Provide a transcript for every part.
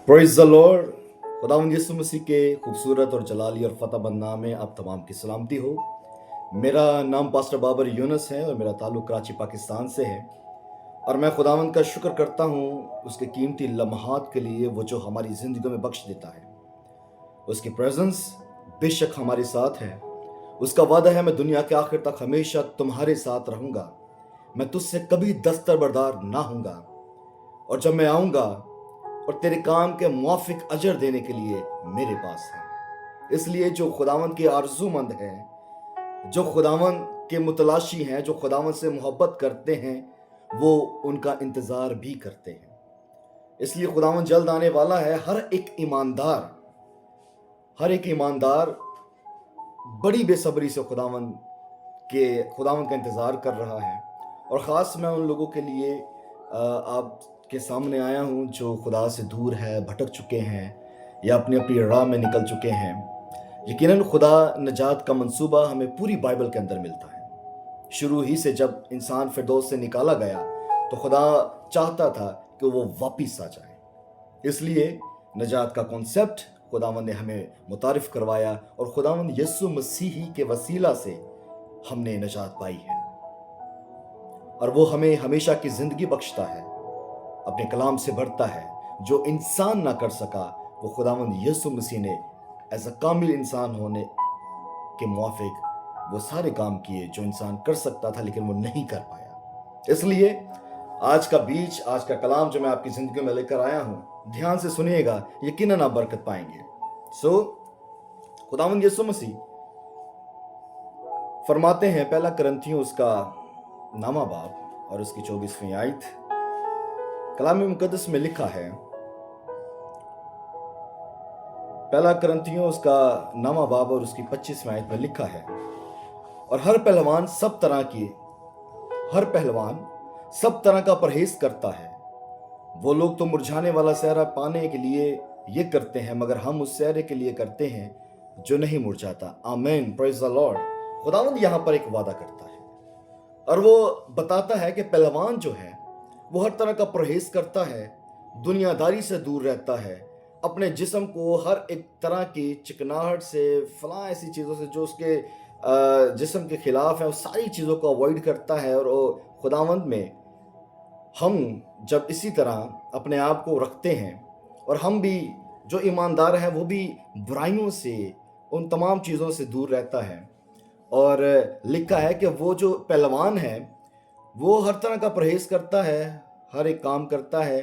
Praise the Lord. खुदावंद यीशु मसीह के खूबसूरत और जलाली और फ़तेहमंद नाम में आप तमाम की सलामती हो। मेरा नाम पास्टर बाबर यूनुस है और मेरा ताल्लुक़ कराची पाकिस्तान से है। और मैं खुदावंद का शुक्र करता हूँ उसके कीमती लम्हात के लिए, वो जो हमारी ज़िंदगी में बख्श देता है। उसकी प्रेजेंस बेशक हमारे साथ है। उसका वादा है, मैं दुनिया के आखिर तक हमेशा तुम्हारे साथ रहूँगा, मैं तुझसे कभी दस्तबरदार ना होऊंगा। और जब मैं आऊँगा और तेरे काम के मुआफिक अजर देने के लिए मेरे पास है। इसलिए जो खुदावंद के आरज़ूमंद हैं, जो खुदावंद के मुतलाशी हैं, जो खुदावंद से मोहब्बत करते हैं, वो उनका इंतज़ार भी करते हैं। इसलिए खुदावंद जल्द आने वाला है। हर एक ईमानदार बड़ी बेसब्री से खुदावंद का इंतज़ार कर रहा है। और ख़ास मैं उन लोगों के लिए आपके सामने आया हूँ जो खुदा से दूर है, भटक चुके हैं या अपनी अपनी राह में निकल चुके हैं। यकीनन खुदा निजात का मंसूबा हमें पूरी बाइबल के अंदर मिलता है। शुरू ही से जब इंसान फिरदौस से निकाला गया तो खुदा चाहता था कि वो वापिस आ जाए। इसलिए निजात का कॉन्सेप्ट खुदावंद ने हमें मुतारिफ करवाया और खुदावंद यीशु मसीही के वसीला से हमने निजात पाई है। और वो हमें हमेशा की ज़िंदगी बख्शता है, अपने कलाम से भरता है। जो इंसान ना कर सका वो खुदावंद यीशु मसीह ने एज अ कामिल इंसान होने के मुआफिक वो सारे काम किए जो इंसान कर सकता था, लेकिन वो नहीं कर पाया। इसलिए आज का कलाम जो मैं आपकी ज़िंदगी में लेकर आया हूँ, ध्यान से सुनिएगा, यकीनन आप बरकत पाएंगे। खुदावंद यीशु मसीह फरमाते हैं, पहला करंथियों उसका नामा बाब और उसकी 24वीं आयत, कलाम मुकद्दस में लिखा है। पहला करंथियों उसका नामा बाब और उसकी 25वीं आयत में लिखा है, और हर पहलवान सब तरह का परहेज करता है। वो लोग तो मुरझाने वाला सेहरा पाने के लिए ये करते हैं, मगर हम उस सेहरे के लिए करते हैं जो नहीं मुरझाता। आमीन, प्रेज़ द लॉर्ड। खुदावंद यहाँ पर एक वादा करता है और वो बताता है कि पहलवान जो है वो हर तरह का परहेज करता है, दुनियादारी से दूर रहता है, अपने जिस्म को हर एक तरह की चिकनाहट से, फलां ऐसी चीज़ों से जो उसके जिस्म के खिलाफ है, वो सारी चीज़ों को अवॉइड करता है। और वो खुदावंद में हम जब इसी तरह अपने आप को रखते हैं और हम भी जो ईमानदार हैं वो भी बुराइयों से, उन तमाम चीज़ों से दूर रहता है। और लिखा है कि वो जो पहलवान है वो हर तरह का परहेज करता है, हर एक काम करता है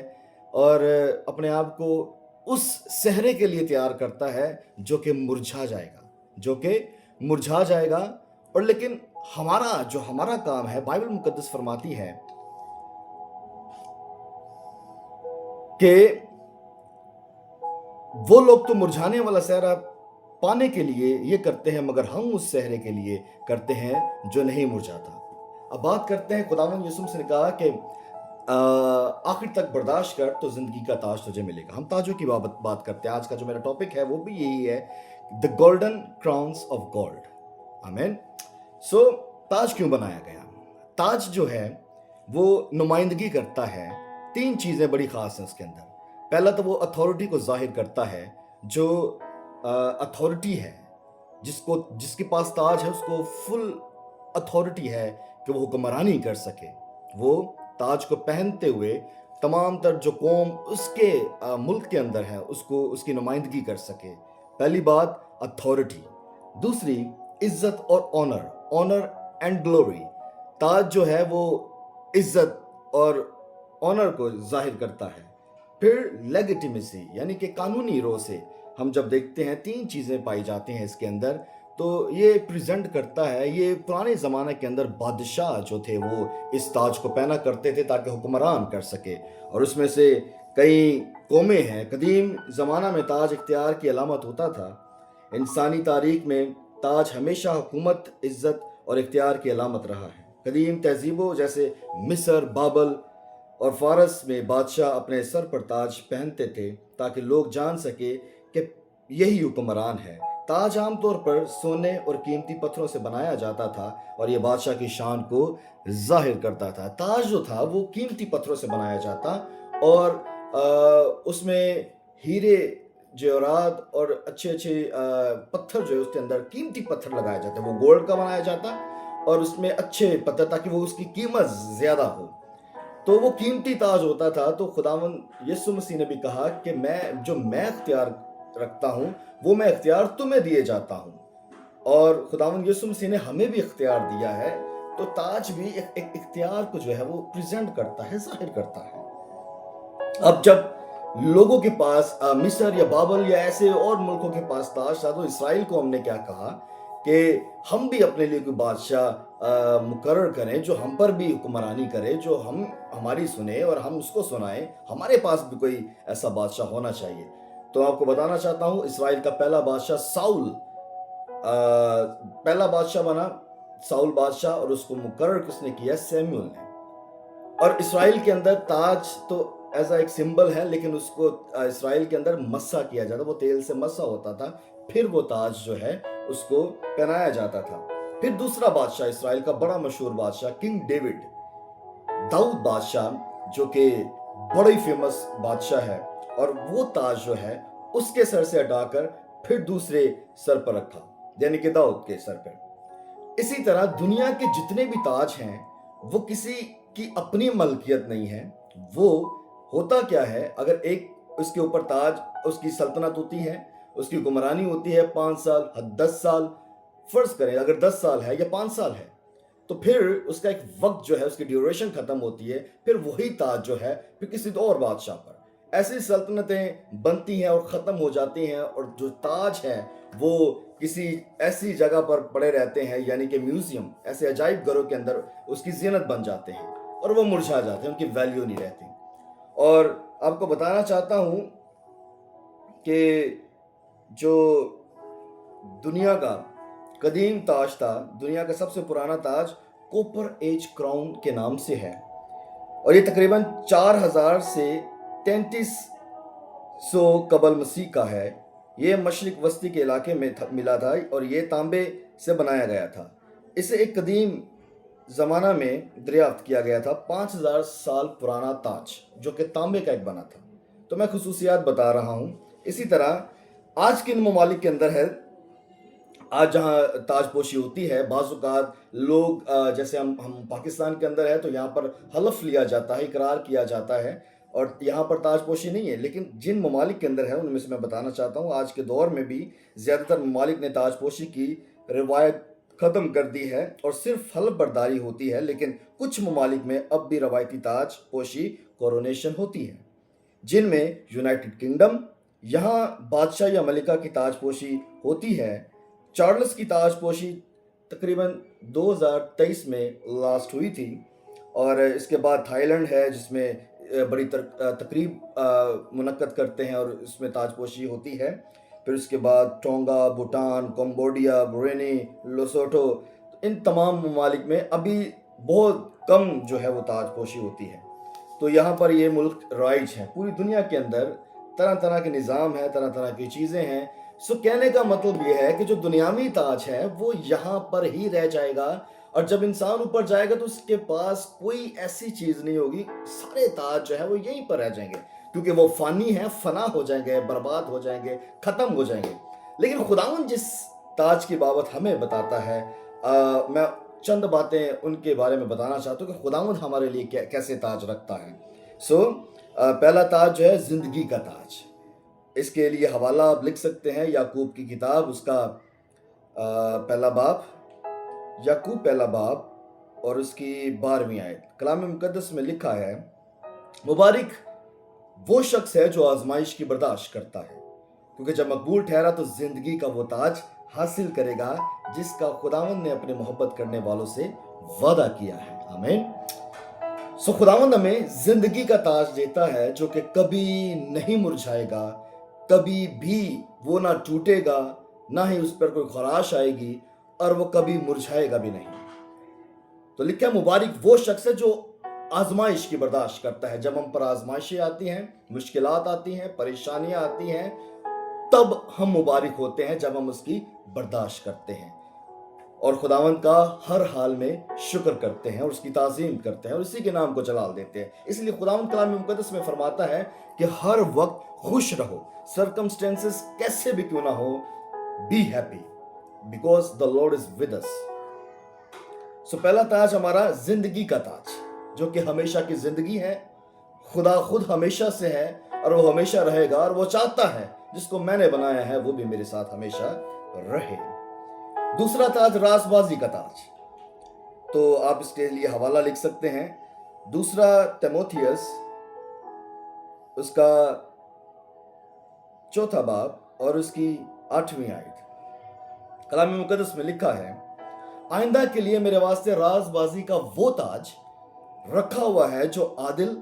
और अपने आप को उस सेहरे के लिए तैयार करता है जो कि मुरझा जाएगा। और लेकिन हमारा काम है, बाइबल मुकद्दस फरमाती है कि वो लोग तो मुरझाने वाला सेहरा पाने के लिए ये करते हैं, मगर हम उस सेहरे के लिए करते हैं जो नहीं मुरझाता। अब बात करते हैं, खुदावंद यीशु मसीह ने कहा कि आखिर तक बर्दाश्त कर तो जिंदगी का ताज तुझे मिलेगा। हम ताजों की बात करते हैं। आज का जो मेरा टॉपिक है वो भी यही है, the golden crowns of God. आमीन। ताज क्यों बनाया गया? ताज जो है वो नुमाइंदगी करता है, 3 चीज़ें बड़ी ख़ास हैं उसके अंदर। पहला तो वो अथॉरिटी को जाहिर करता है। जो अथॉरिटी है, जिसके पास ताज है, उसको फुल अथॉरिटी है कि वो हुक्मरानी कर सके। वो ताज को पहनते हुए तमाम तर जो कौम उसके मुल्क के अंदर है उसकी नुमाइंदगी कर सके। पहली बात अथॉरिटी। दूसरी इज्जत और ऑनर एंड ग्लोरी। ताज जो है वो इज्जत और ऑनर को जाहिर करता है। फिर लेजिटिमेसी, यानी कि कानूनी रो से हम जब देखते हैं 3 चीज़ें पाई जाती हैं इसके अंदर, तो ये प्रेजेंट करता है, ये पुराने ज़माने के अंदर बादशाह जो थे वो इस ताज को पहना करते थे ताकि हुक्मरान कर सके। और उसमें से कई कौमें हैं। कदीम ज़माना में ताज इख्तियार की अलामत होता था। इंसानी तारीख में ताज हमेशा हुकूमत, इज्जत और इख्तियार की अलामत रहा है। कदीम तहजीबों जैसे मिस्र, बाबल और फारस में बादशाह अपने सर पर ताज पहनते थे ताकि लोग जान सके कि यही हुक्मरान है। ताज आमतौर पर सोने और कीमती पत्थरों से बनाया जाता था और यह बादशाह की शान को जाहिर करता था। ताज जो था वो कीमती पत्थरों से बनाया जाता और उसमें हीरे जेवरात और अच्छे अच्छे पत्थर जो है उसके अंदर कीमती पत्थर लगाए जाते हैं। वो गोल्ड का बनाया जाता और उसमें अच्छे पत्थर, ताकि वो उसकी कीमत ज़्यादा हो। तो वो कीमती ताज होता था। तो खुदावंद यीशु मसीह ने भी कहा कि मैं इख्तियार रखता हूँ, वो मैं इख्तियार तुम्हें दिए जाता हूँ। और खुदावंद यीशु मसीह ने हमें भी इख्तियार दिया है। तो ताज भी एक इख्तियार को जो है वो प्रेजेंट करता है, ज़ाहिर करता है। अब जब लोगों के पास मिस्र या बाबल या ऐसे और मुल्कों के पास ताज था, तो इसराइल को हमने क्या कहा कि हम भी अपने लिए कोई बादशाह मुकर्रर करें जो हम पर भी हुक्मरानी करे, जो हमारी सुने और हम उसको सुनाएं। हमारे पास भी कोई ऐसा बादशाह होना चाहिए। तो आपको बताना चाहता हूँ, इसराइल का पहला बादशाह साउल पहला बादशाह बना, साउल बादशाह, और उसको मुकर्रर किसने किया? सैमुअल ने। और इसराइल के अंदर ताज तो ऐसा एक सिंबल है, लेकिन उसको इसराइल के अंदर मस्सा किया जाता, वो तेल से मस्सा होता था, फिर वो ताज जो है उसको पहनाया जाता था। फिर दूसरा बादशाह, इसराइल का बड़ा मशहूर बादशाह किंग डेविड, दाऊद बादशाह, जो कि बड़ा ही फेमस बादशाह है, और वो ताज जो है उसके सर से हटाकर फिर दूसरे सर पर रखा, यानी कि दाऊद के सर पर। इसी तरह दुनिया के जितने भी ताज हैं वो किसी की अपनी मलकियत नहीं है। वो होता क्या है, अगर एक उसके ऊपर ताज, उसकी सल्तनत होती है, उसकी हुक्मरानी होती है 5 साल, 10 साल, फर्ज करें अगर 10 साल है या 5 साल है, तो फिर उसका एक वक्त जो है, उसकी ड्यूरेशन खत्म होती है, फिर वही ताज जो है फिर किसी और बादशाह पर। ऐसी सल्तनतें बनती हैं और ख़त्म हो जाती हैं, और जो ताज है वो किसी ऐसी जगह पर पड़े रहते हैं, यानी कि म्यूजियम, ऐसे अजाइब घरों के अंदर उसकी ज़ीनत बन जाते हैं और वो मुरझा जाते हैं, उनकी वैल्यू नहीं रहती। और आपको बताना चाहता हूँ कि जो दुनिया का कदीम ताज था, दुनिया का सबसे पुराना ताज कॉपर एज क्राउन के नाम से है, और ये तकरीबन 4000 से 3300 कबल मसीह का है। ये मशरिक वस्ती के इलाके में मिला था, और ये तांबे से बनाया गया था। इसे एक कदीम ज़माना में दरियाफ्त किया गया था, 5000 साल पुराना ताज, जो कि तांबे का एक बना था। तो मैं खुसूसियात बता रहा हूँ। इसी तरह आज के इन ममालिक के अंदर है, आज जहाँ ताजपोशी होती है, बाज़ लोग जैसे हम पाकिस्तान के अंदर है, तो यहाँ पर हलफ लिया जाता है, इकरार किया जाता है, और यहाँ पर ताजपोशी नहीं है। लेकिन जिन ममालिक के अंदर है उनमें से मैं बताना चाहता हूँ, आज के दौर में भी ज़्यादातर ममालिक ने ताजपोशी की रिवायत ख़त्म कर दी है और सिर्फ हलफ बर्दारी होती है। लेकिन कुछ ममालिक में अब भी रवायती ताजपोशी कोरोनेशन होती है, जिनमें यूनाइटेड किंगडम, यहाँ बादशाह या मलिका की ताजपोशी होती है। चार्ल्स की ताजपोशी तकरीबन 2023 में लास्ट हुई थी, और इसके बाद थाईलैंड है, जिसमें बड़ी तकरीब मुनक्कद करते हैं और इसमें ताजपोशी होती है। फिर उसके बाद टोंगा, भूटान, कंबोडिया, ब्रुनेई, लोसोटो, इन तमाम ममालिक में अभी बहुत कम जो है वो ताजपोशी होती है। तो यहाँ पर ये मुल्क राइज है। पूरी दुनिया के अंदर तरह तरह के निज़ाम हैं, तरह तरह की चीज़ें हैं। सो कहने का मतलब ये है कि जो दुनियावी ताज है वो यहाँ पर ही रह जाएगा, और जब इंसान ऊपर जाएगा तो उसके पास कोई ऐसी चीज़ नहीं होगी। सारे ताज जो है वो यहीं पर रह जाएंगे, क्योंकि वो फ़ानी है, फना हो जाएंगे, बर्बाद हो जाएंगे, ख़त्म हो जाएंगे। लेकिन खुदावंद जिस ताज की बाबत हमें बताता है, मैं चंद बातें उनके बारे में बताना चाहता हूँ कि खुदावंद हमारे लिए कैसे ताज रखता है। पहला ताज जो है ज़िंदगी का ताज। इसके लिए हवाला आप लिख सकते हैं, याकूब की किताब, उसका पहला बाब, याकूब पहला बाब और उसकी 12वीं आयत। कलाम मुकद्दस में लिखा है, मुबारक वो शख्स है जो आजमाइश की बर्दाश्त करता है, क्योंकि जब मकबूल ठहरा तो जिंदगी का वो ताज हासिल करेगा जिसका खुदावंद ने अपने मोहब्बत करने वालों से वादा किया है। आमीन। खुदावंद हमें जिंदगी का ताज देता है, जो कि कभी नहीं मुरझाएगा, कभी भी वो ना टूटेगा, ना ही उस पर कोई खराश आएगी, और वो कभी मुरझाएगा भी नहीं। तो लिखा, मुबारक वो शख्स है जो आजमाइश की बर्दाश्त करता है। जब हम पर आजमाइशें आती हैं, मुश्किलात आती हैं, परेशानियां आती हैं, तब हम मुबारक होते हैं जब हम उसकी बर्दाश्त करते हैं। اور خداوند کا ہر حال میں شکر کرتے ہیں اور اس کی تعظیم کرتے ہیں اور اسی کے نام کو جلال دیتے ہیں. اس لیے خداوند کلام مقدس میں فرماتا ہے کہ ہر وقت خوش رہو، سرکمسٹینسز کیسے بھی کیوں نہ ہو، be happy because the Lord is with us. So پہلا تاج ہمارا زندگی کا تاج، جو کہ ہمیشہ کی زندگی ہے. خدا خود ہمیشہ سے ہے اور وہ ہمیشہ رہے گا، اور وہ چاہتا ہے جس کو میں نے بنایا ہے وہ بھی میرے ساتھ ہمیشہ رہے. دوسرا تاج راز بازی کا تاج. تو آپ اس کے لیے حوالہ لکھ سکتے ہیں، دوسرا تیموتھیوس اس کا 4 باب اور اس کی 8ویں آیت. کلام مقدس میں لکھا ہے، آئندہ کے لیے میرے واسطے راز بازی کا وہ تاج رکھا ہوا ہے جو عادل،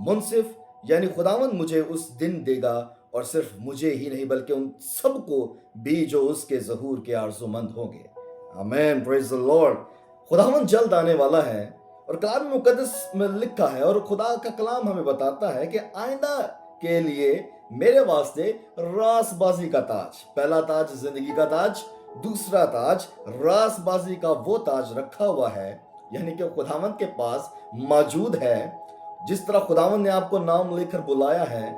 منصف، یعنی خداوند مجھے اس دن دے گا، اور صرف مجھے ہی نہیں بلکہ ان سب کو بھی جو اس کے ظہور کے آرزو مند ہوں گے. آمین، پریز دی لارڈ. خداوند جلد آنے والا ہے، اور کلام مقدس میں لکھا ہے اور خدا کا کلام ہمیں بتاتا ہے کہ آئندہ کے لیے میرے واسطے راز بازی کا تاج، پہلا تاج زندگی کا تاج، دوسرا تاج راز بازی کا وہ تاج رکھا ہوا ہے، یعنی کہ خداوند کے پاس موجود ہے. جس طرح خداوند نے آپ کو نام لے کر بلایا ہے،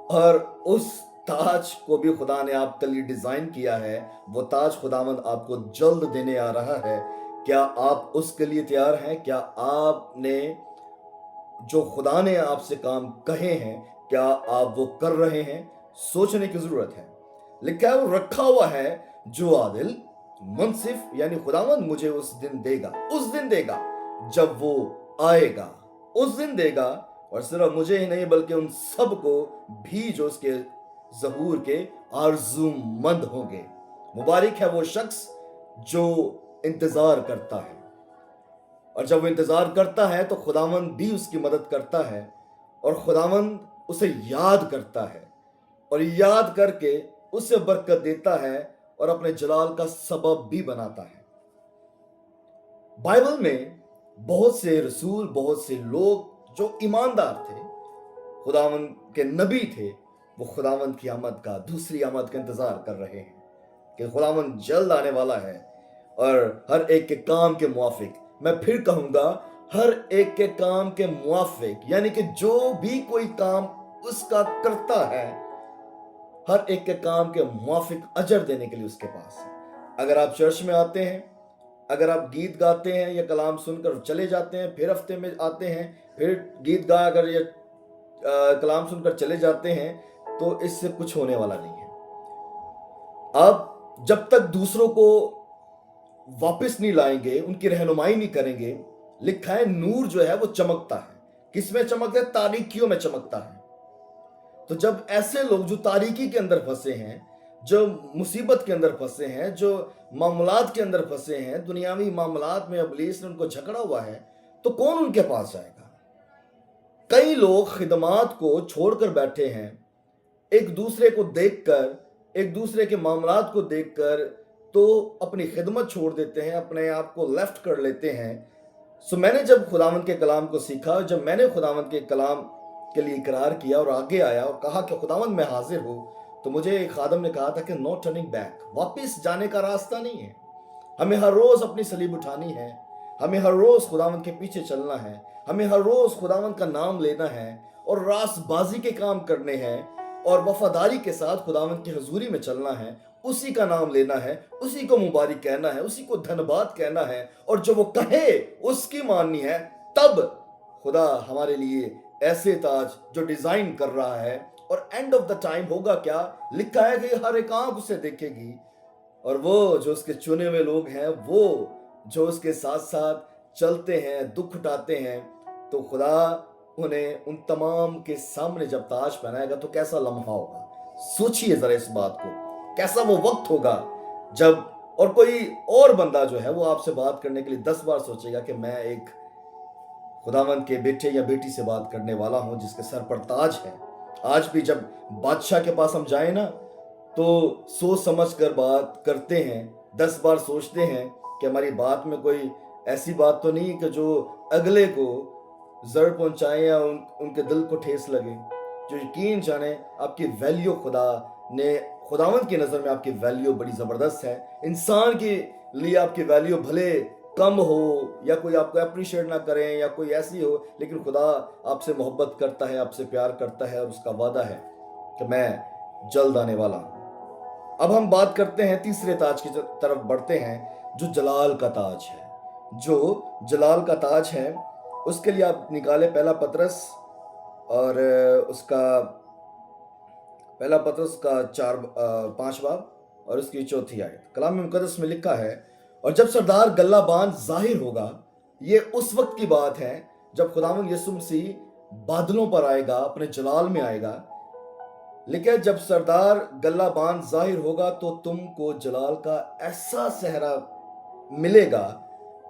اور اس تاج کو بھی خدا نے آپ کے لیے ڈیزائن کیا ہے، وہ تاج خداوند آپ کو جلد دینے آ رہا ہے. کیا آپ اس کے لیے تیار ہیں؟ کیا آپ نے جو خدا نے آپ سے کام کہے ہیں، کیا آپ وہ کر رہے ہیں؟ سوچنے کی ضرورت ہے. لکھا ہے وہ رکھا ہوا ہے جو عادل، منصف، یعنی خداوند مجھے اس دن دے گا، اس دن دے گا جب وہ آئے گا، اس دن دے گا، اور صرف مجھے ہی نہیں بلکہ ان سب کو بھی جو اس کے ظہور کے آرزو مند ہوں گے. مبارک ہے وہ شخص جو انتظار کرتا ہے، اور جب وہ انتظار کرتا ہے تو خداوند بھی اس کی مدد کرتا ہے، اور خداوند اسے یاد کرتا ہے، اور یاد کر کے اسے برکت دیتا ہے اور اپنے جلال کا سبب بھی بناتا ہے. بائبل میں بہت سے رسول، بہت سے لوگ جو ایماندار تھے، خداوند کے نبی تھے، وہ خداوند کی آمد کا، دوسری آمد کا انتظار کر رہے ہیں کہ خداوند جلد آنے والا ہے، اور ہر ایک کے کام کے موافق، میں پھر کہوں گا، ہر ایک کے کام کے موافق، یعنی کہ جو بھی کوئی کام اس کا کرتا ہے، ہر ایک کے کام کے موافق اجر دینے کے لیے اس کے پاس ہے. اگر آپ چرچ میں آتے ہیں، اگر آپ گیت گاتے ہیں یا کلام سن کر چلے جاتے ہیں، پھر ہفتے میں آتے ہیں، پھر گیت گا کر یا کلام سن کر چلے جاتے ہیں، تو اس سے کچھ ہونے والا نہیں ہے. آپ جب تک دوسروں کو واپس نہیں لائیں گے، ان کی رہنمائی نہیں کریں گے، لکھا ہے نور جو ہے وہ چمکتا ہے. کس میں چمکتا ہے؟ تاریکیوں میں چمکتا ہے. تو جب ایسے لوگ جو تاریکی کے اندر پھنسے ہیں، جو مصیبت کے اندر پھنسے ہیں، جو معاملات کے اندر پھنسے ہیں، دنیاوی معاملات میں ابلیس نے ان کو جھگڑا ہوا ہے، تو کون ان کے پاس جائے گا؟ کئی لوگ خدمات کو چھوڑ کر بیٹھے ہیں، ایک دوسرے کو دیکھ کر، ایک دوسرے کے معاملات کو دیکھ کر تو اپنی خدمت چھوڑ دیتے ہیں، اپنے آپ کو لیفٹ کر لیتے ہیں. سو میں نے جب خداوند کے کلام کو سیکھا، جب میں نے خداوند کے کلام کے لیے اقرار کیا اور آگے آیا اور کہا کہ خداوند میں حاضر ہوں، تو مجھے ایک خادم نے کہا تھا کہ نو ٹرننگ بیک، واپس جانے کا راستہ نہیں ہے. ہمیں ہر روز اپنی صلیب اٹھانی ہے، ہمیں ہر روز خداوند کے پیچھے چلنا ہے، ہمیں ہر روز خداوند کا نام لینا ہے، اور راست بازی کے کام کرنے ہیں، اور وفاداری کے ساتھ خداوند کی حضوری میں چلنا ہے، اسی کا نام لینا ہے، اسی کو مبارک کہنا ہے، اسی کو دھنباد کہنا ہے، اور جو وہ کہے اس کی ماننی ہے. تب خدا ہمارے لیے ایسے تاج جو ڈیزائن کر رہا ہے. اور اینڈ آف دا ٹائم ہوگا کیا؟ لکھا ہے کہ ہر ایک آنکھ اسے دیکھے گی، اور وہ جو اس کے چنے ہوئے لوگ ہیں، وہ جو اس کے ساتھ ساتھ چلتے ہیں، دکھ اٹھاتے ہیں، تو خدا انہیں ان تمام کے سامنے جب تاج پہنائے گا تو کیسا لمحہ ہوگا. سوچئے ذرا اس بات کو، کیسا وہ وقت ہوگا جب، اور کوئی اور بندہ جو ہے وہ آپ سے بات کرنے کے لیے 10 بار سوچے گا کہ میں ایک خداوند کے بیٹے یا بیٹی سے بات کرنے والا ہوں جس کے سر پر تاج ہے. آج بھی جب بادشاہ کے پاس ہم جائیں نا، تو سوچ سمجھ کر بات کرتے ہیں، 10 بار سوچتے ہیں کہ ہماری بات میں کوئی ایسی بات تو نہیں کہ جو اگلے کو زر پہنچائے یا ان کے دل کو ٹھیس لگے. جو یقین جانے آپ کی ویلیو خدا ने खुदावंद की नज़र में आपकी वैल्यू बड़ी ज़बरदस्त है। इंसान के लिए आपकी वैल्यू भले कम हो या कोई आपको अप्रिशिएट ना करें या कोई ऐसी हो, लेकिन खुदा आपसे मोहब्बत करता है, आपसे प्यार करता है और उसका वादा है कि मैं जल्द आने वाला हूँ। अब हम बात करते हैं तीसरे ताज की तरफ बढ़ते हैं, जो जलाल का ताज है। जो जलाल का ताज है उसके लिए आप निकाले पहला पतरस और उसका पहला पतरस का 5 बाब और उसकी 4 आयत। कलाम मुकद्दस में लिखा है, और जब सरदार गल्लाबान जाहिर होगा, ये उस वक्त की बात है जब खुदावंद यीशु मसीह बादलों पर आएगा, अपने जलाल में आएगा। लेकिन जब सरदार गल्लाबान जाहिर होगा तो तुमको जलाल का ऐसा सेहरा मिलेगा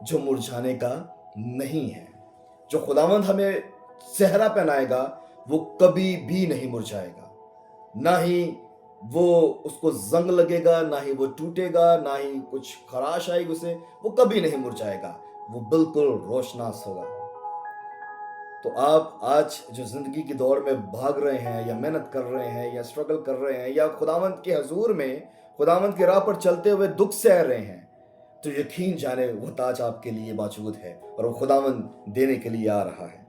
जो मुरझाने का नहीं है। जो खुदावंद हमें सेहरा पहनाएगा वो कभी भी नहीं मुरझाएगा, ना ही वो उसको जंग लगेगा, ना ही वो टूटेगा, ना ही कुछ खराश आएगी उसे, वो कभी नहीं मुरझाएगा, वो बिल्कुल रोशनास होगा। तो आप आज जो जिंदगी की दौड़ में भाग रहे हैं या मेहनत कर रहे हैं या स्ट्रगल कर रहे हैं या खुदावंद के हजूर में खुदावंद की राह पर चलते हुए दुख सह रहे हैं, तो यकीन जाने वो ताज आपके लिए मौजूद है और वो खुदावंद देने के लिए आ रहा है।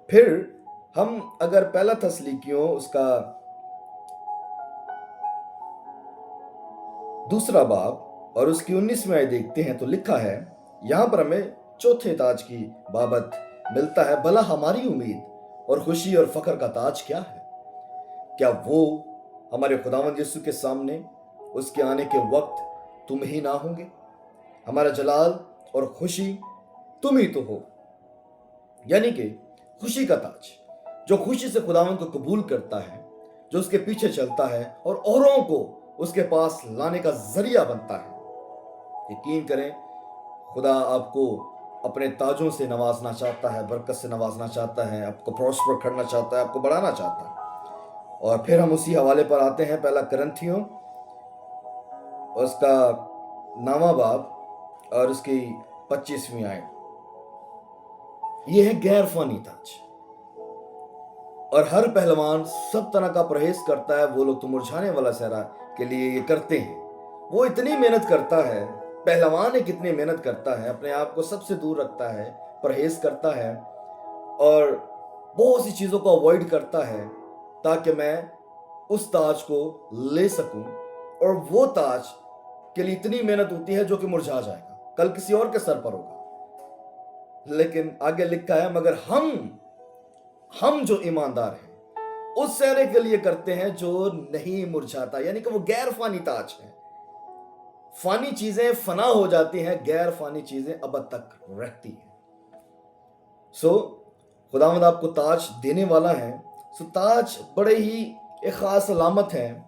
फिर हम अगर पहला तस्लीकियों उसका 2 बाब और उसकी 19वीं आयत देखते हैं तो लिखा है, यहाँ पर हमें चौथे ताज की बाबत मिलता है। भला हमारी उम्मीद और खुशी और फख्र का ताज क्या है? क्या वो हमारे खुदावंद यीशु के सामने उसके आने के वक्त तुम ही ना होंगे? हमारा जलाल और खुशी तुम ही तो हो, यानी कि खुशी का ताज, जो खुशी से खुदावंद को कबूल करता है, जो उसके पीछे चलता है और औरों को उसके पास लाने का जरिया बनता है। यकीन करें, खुदा आपको अपने ताजों से नवाजना चाहता है, बरकत से नवाजना चाहता है, आपको प्रॉस्पर करना चाहता है, आपको बढ़ाना चाहता है। और फिर हम उसी हवाले पर आते हैं, पहला करंथियों उसका 9वां बाब और उसकी 25वीं आयत। ये है गैर फानी ताज, और हर पहलवान सब तरह का परहेज करता है। वो लोग तो मुरझाने वाला सेहरा के लिए ये करते हैं। वो इतनी मेहनत करता है, पहलवान कितनी मेहनत करता है, अपने आप को सबसे दूर रखता है, परहेज करता है और बहुत सी चीज़ों को अवॉइड करता है ताकि मैं उस ताज को ले सकूं। और वो ताज के लिए इतनी मेहनत होती है जो कि मुरझा जाएगा, कल किसी और के सर पर होगा। लेकिन आगे लिखा है, मगर हम जो ईमानदार हैं उस सेहरे के लिए करते हैं जो नहीं मुरझाता, यानी कि वो गैर फानी ताज है। फानी चीजें फना हो जाती हैं, गैर फानी चीजें अब तक रहती हैं। खुदावंद आपको ताज देने वाला है। ताज बड़े ही एक खास अलामत है।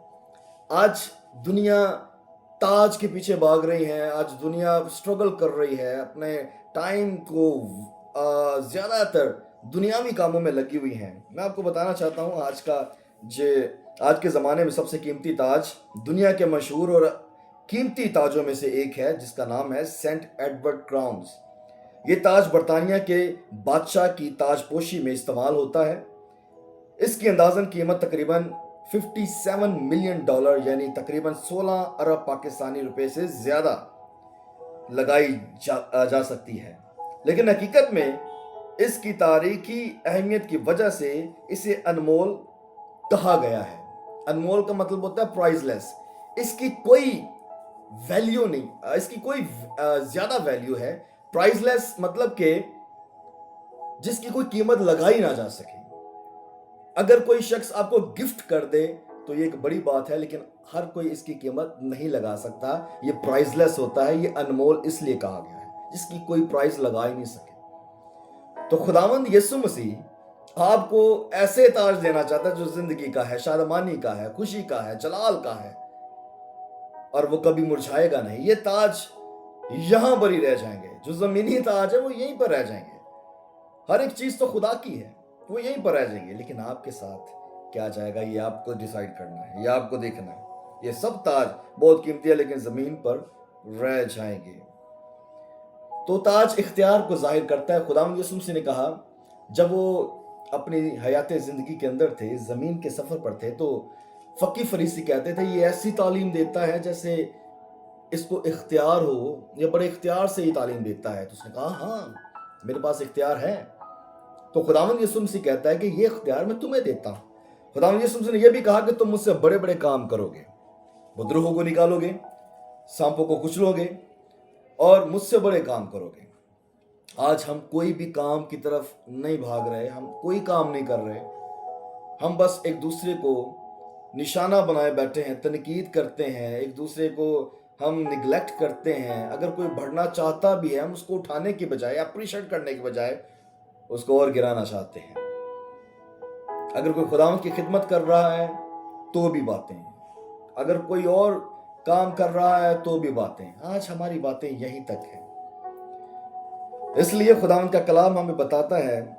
आज दुनिया ताज के पीछे भाग रही है, आज दुनिया स्ट्रगल कर रही है, अपने टाइम को ज्यादातर दुनियावी कामों में लगी हुई है। मैं आपको बताना चाहता हूँ, आज के ज़माने में सबसे कीमती ताज, दुनिया के मशहूर और कीमती ताजों में से एक है, जिसका नाम है सेंट एडवर्ड क्राउन्स। ये ताज बरतानिया के बादशाह की ताजपोशी में इस्तेमाल होता है। इसकी अंदाजन कीमत तकरीबन $57 मिलियन यानी तकरीबन 16 अरब पाकिस्तानी रुपए से ज़्यादा लगाई जा सकती है। लेकिन हकीकत में इसकी तारीखी अहमियत की वजह से इसे अनमोल कहा गया है। अनमोल का मतलब होता है प्राइसलेस। इसकी कोई वैल्यू नहीं, इसकी कोई ज्यादा वैल्यू है। प्राइसलेस मतलब कि जिसकी कोई कीमत लगाई ना जा सके। अगर कोई शख्स आपको गिफ्ट कर दे तो ये एक बड़ी बात है, लेकिन हर कोई इसकी कीमत नहीं लगा सकता। ये प्राइसलेस होता है, ये अनमोल इसलिए कहा गया है जिसकी कोई प्राइस लगा ही नहीं सके। तो खुदावंद यीशु मसीह आपको ऐसे ताज देना चाहता है जो जिंदगी का है, शादमानी का है, खुशी का है, जलाल का है, और वो कभी मुरझाएगा नहीं। ये ताज यहां पर ही रह जाएंगे। जो जमीनी ताज है वो यहीं पर रह जाएंगे। हर एक चीज तो खुदा की है, वो यहीं पर रह जाएंगे, लेकिन आपके साथ क्या जाएगा ये आपको डिसाइड करना है, ये आपको देखना है। ये सब ताज बहुत कीमती है, लेकिन जमीन पर रह जाएंगे। तो ताज इख्तियार को जाहिर करता है। खुदावंद यीशु मसीह ने कहा, जब वो अपनी हयात ज़िंदगी के अंदर थे, ज़मीन के सफ़र पर थे, तो फकी फरीसी कहते थे ये ऐसी तालीम देता है जैसे इसको इख्तियार हो, ये बड़े इख्तियार से ये तालीम देता है। तो उसने कहा हाँ, मेरे पास इख्तियार है। तो खुदावंद यीशु मसीह कहता है कि ये इख्तियार मैं तुम्हें देता हूँ। खुदावंद यीशु मसीह ने यह भी कहा कि तुम मुझसे बड़े बड़े काम करोगे, बुद्रुहों को निकालोगे, सांपों को कुचलोगे और मुझसे बड़े काम करोगे। आज हम कोई भी काम की तरफ नहीं भाग रहे, हम कोई काम नहीं कर रहे, हम बस एक दूसरे को निशाना बनाए बैठे हैं, तनकीद करते हैं, एक दूसरे को हम निगलेक्ट करते हैं। अगर कोई बढ़ना चाहता भी है, हम उसको उठाने की बजाय, अप्रिशिएट करने की बजाय उसको और गिराना चाहते हैं। अगर कोई खुदावंद की खिदमत कर रहा है तो भी बातें, अगर कोई और काम कर रहा है तो भी बातें। आज हमारी बातें यहीं तक हैं। इसलिए खुदावंद का कलाम हमें बताता है,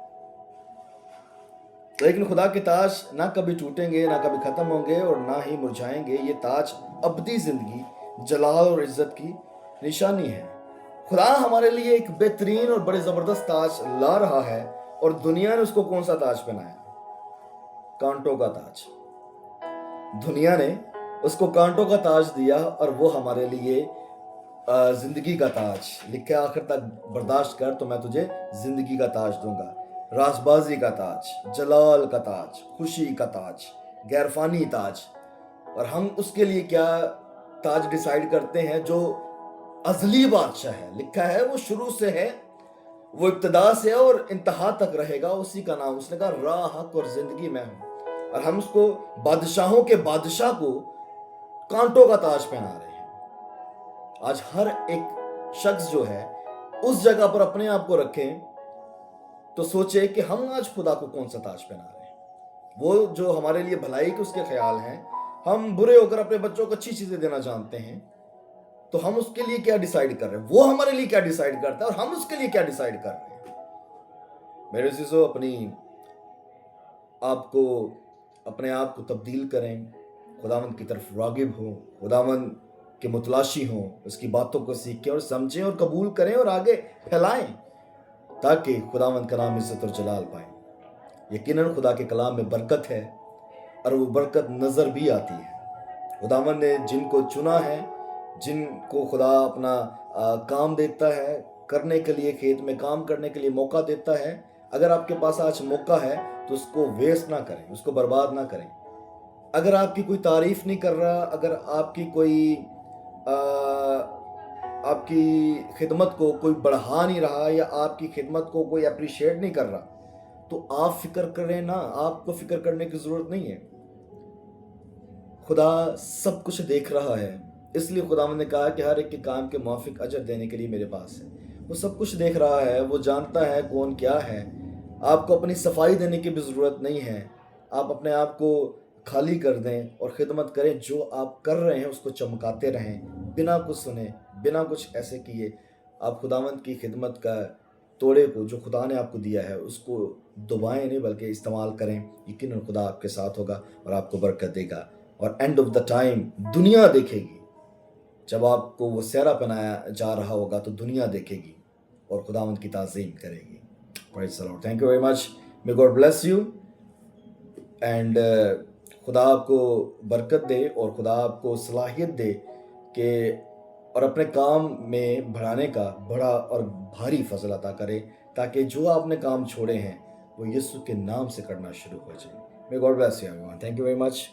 लेकिन खुदा के ताज ना कभी टूटेंगे, ना कभी खत्म होंगे और ना ही मुरझाएंगे। ये ताज अबदी जिंदगी, जलाल और इज्जत की निशानी है। खुदा हमारे लिए एक बेहतरीन और बड़े जबरदस्त ताज ला रहा है, और दुनिया ने उसको कौन सा ताज पहनाया? कांटों का ताज। दुनिया ने उसको कांटों का ताज दिया, और वो हमारे लिए जिंदगी का ताज लिखा है, आखिर तक बर्दाश्त कर तो मैं तुझे जिंदगी का ताज दूंगा। राजबाजी का ताज, जलाल का ताज, खुशी का ताज, गैरफानी ताज। और हम उसके लिए क्या ताज डिसाइड करते हैं? जो अजली बादशाह है, लिखा है वो शुरू से है, वो इब्तदा से और इंतहा तक रहेगा, उसी का नाम। उसने कहा राह, हक और जिंदगी मैं हूं। और हम उसको, बादशाहों के बादशाह को, कांटों का ताज पहना रहे हैं। आज हर एक शख्स जो है उस जगह पर अपने आप को रखें तो सोचे कि हम आज खुदा को कौन सा ताज पहना रहे हैं। वो जो हमारे लिए भलाई के उसके ख्याल हैं, हम बुरे होकर अपने बच्चों को अच्छी चीजें देना जानते हैं, तो हम उसके लिए क्या डिसाइड कर रहे हैं? वो हमारे लिए क्या डिसाइड करता है और हम उसके लिए क्या डिसाइड कर रहे हैं? मेरे चीजों, अपने आप को तब्दील करें, खुदावंद की तरफ रागिब हो, खुदावंद के मुतलाशी हों, उसकी बातों को सीखें और समझें और कबूल करें और आगे फैलाएं, ताकि खुदावंद का नाम इज्जत और जलाल पाए। यकीनन खुदा के कलाम में बरकत है, और वो बरकत नज़र भी आती है। खुदावंद ने जिनको चुना है, जिनको खुदा अपना काम देता है करने के लिए, खेत में काम करने के लिए मौका देता है, अगर आपके पास आज मौका है तो उसको वेस्ट ना करें, उसको बर्बाद ना करें। अगर आपकी कोई तारीफ नहीं कर रहा, अगर आपकी कोई आपकी खिदमत को कोई बढ़ा नहीं रहा, या आपकी खिदमत को कोई अप्रिशिएट नहीं कर रहा, तो आप फिक्र करें ना, आपको फिक्र करने की ज़रूरत नहीं है। खुदा सब कुछ देख रहा है, इसलिए खुदावंद ने कहा कि हर एक के काम के मुआफिक अजर देने के लिए मेरे पास है। वो सब कुछ देख रहा है, वो जानता है कौन क्या है। आपको अपनी सफाई देने की भी ज़रूरत नहीं है। आप अपने आप को खाली कर दें और ख़िदमत करें। जो आप कर रहे हैं उसको चमकाते रहें, बिना कुछ सुने, बिना कुछ ऐसे किए। आप खुदावंद की खिदमत का तोड़े को, जो खुदा ने आपको दिया है, उसको दबाएं नहीं बल्कि इस्तेमाल करें। यकीनन खुदा आपके साथ होगा और आपको बरकत देगा। और एंड ऑफ द टाइम दुनिया देखेगी, जब आपको वो सेहरा पहनाया जा रहा होगा तो दुनिया देखेगी और खुदावंद की ताज़ीम करेगी। Praise the Lord. Thank you very much. May God bless you and खुदा आपको बरकत दे और खुदा आपको सलाहियत दे कि और अपने काम में बढ़ाने का बड़ा और भारी फजल अता करे, ताकि जो आपने काम छोड़े हैं वो यीशु के नाम से करना शुरू हो जाए। May God bless you everyone. Thank you very much.